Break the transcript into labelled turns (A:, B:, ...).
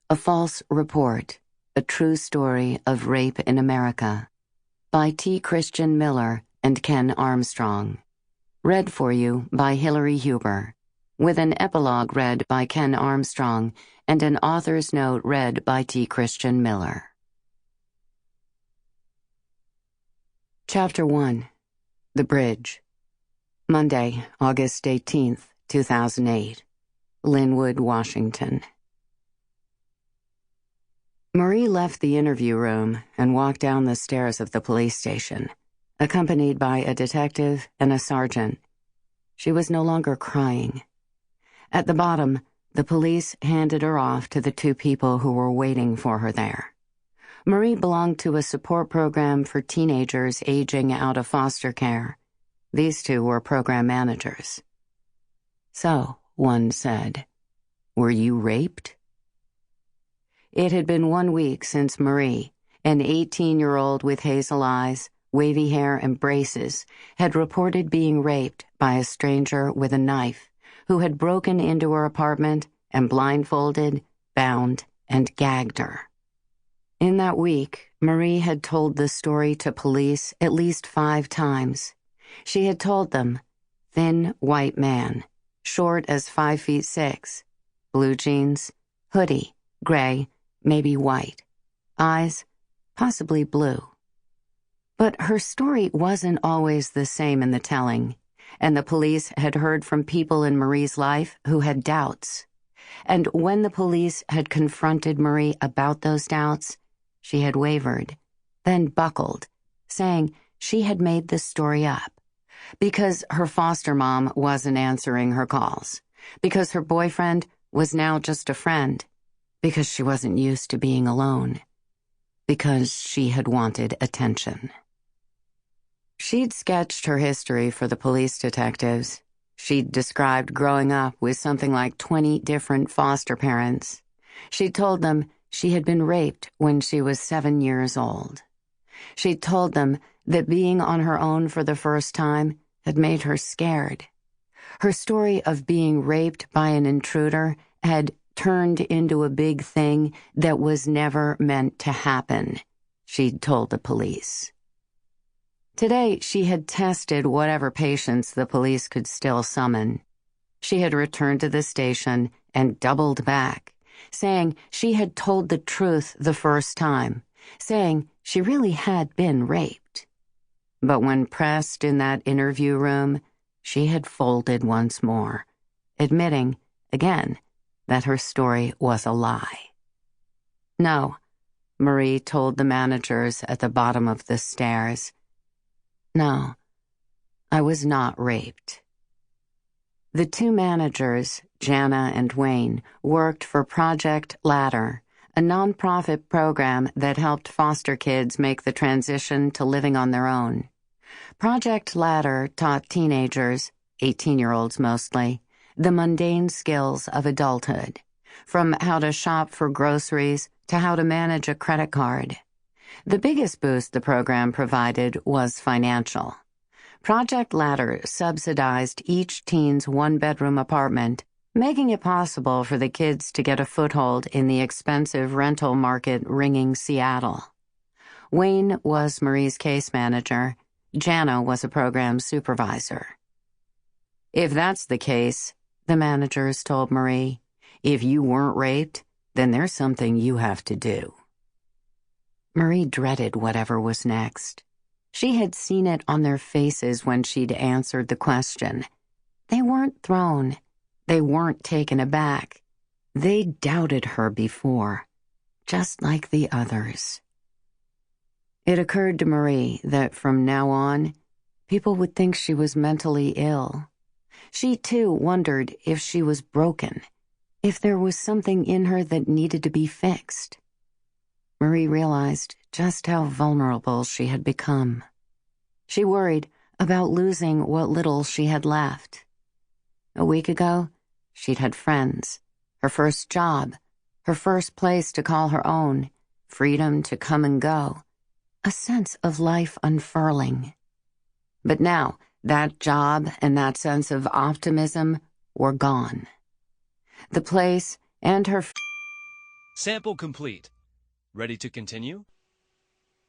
A: A False Report, A True Story of Rape in America, by T. Christian Miller and Ken Armstrong. Read for you by Hillary Huber, with an epilogue read by Ken Armstrong and an author's note read by T. Christian Miller. Chapter 1. The Bridge. Monday, August 18th, 2008. Linwood, Washington. Marie left the interview room and walked down the stairs of the police station, accompanied by a detective and a sergeant. She was no longer crying. At the bottom, the police handed her off to the two people who were waiting for her there. Marie belonged to a support program for teenagers aging out of foster care. These two were program managers. "So," one said, "were you raped?" It had been 1 week since Marie, an 18-year-old with hazel eyes, wavy hair, and braces, had reported being raped by a stranger with a knife who had broken into her apartment and blindfolded, bound, and gagged her. In that week, Marie had told the story to police at least 5 times. She had told them, thin white man, short as 5'6", blue jeans, hoodie, gray, maybe white, eyes, possibly blue. But her story wasn't always the same in the telling, and the police had heard from people in Marie's life who had doubts. And when the police had confronted Marie about those doubts, she had wavered, then buckled, saying she had made the story up, because her foster mom wasn't answering her calls, because her boyfriend was now just a friend, because she wasn't used to being alone, because she had wanted attention. She'd sketched her history for the police detectives. She'd described growing up with something like 20 different foster parents. She'd told them she had been raped when she was 7 years old. She'd told them that being on her own for the first time had made her scared. Her story of being raped by an intruder had turned into a big thing that was never meant to happen, she'd told the police. Today, she had tested whatever patience the police could still summon. She had returned to the station and doubled back, saying she had told the truth the first time, saying she really had been raped. But when pressed in that interview room, she had folded once more, admitting, again, that her story was a lie. "No," Marie told the managers at the bottom of the stairs. "No, I was not raped." The two managers, Jana and Wayne, worked for Project Ladder, a nonprofit program that helped foster kids make the transition to living on their own. Project Ladder taught teenagers, 18-year-olds mostly, the mundane skills of adulthood, from how to shop for groceries to how to manage a credit card. The biggest boost the program provided was financial. Project Ladder subsidized each teen's 1-bedroom apartment, making it possible for the kids to get a foothold in the expensive rental market ringing Seattle. Wayne was Marie's case manager. Jana was a program supervisor. "If that's the case," the managers told Marie, "if you weren't raped, then there's something you have to do." Marie dreaded whatever was next. She had seen it on their faces when she'd answered the question. They weren't thrown. They weren't taken aback. They doubted her before, just like the others. It occurred to Marie that from now on, people would think she was mentally ill. She, too, wondered if she was broken, if there was something in her that needed to be fixed. Marie realized just how vulnerable she had become. She worried about losing what little she had left. A week ago, she'd had friends, her first job, her first place to call her own, freedom to come and go, a sense of life unfurling. But now, that job and that sense of optimism were gone. The place and her
B: Sample complete. Ready to continue?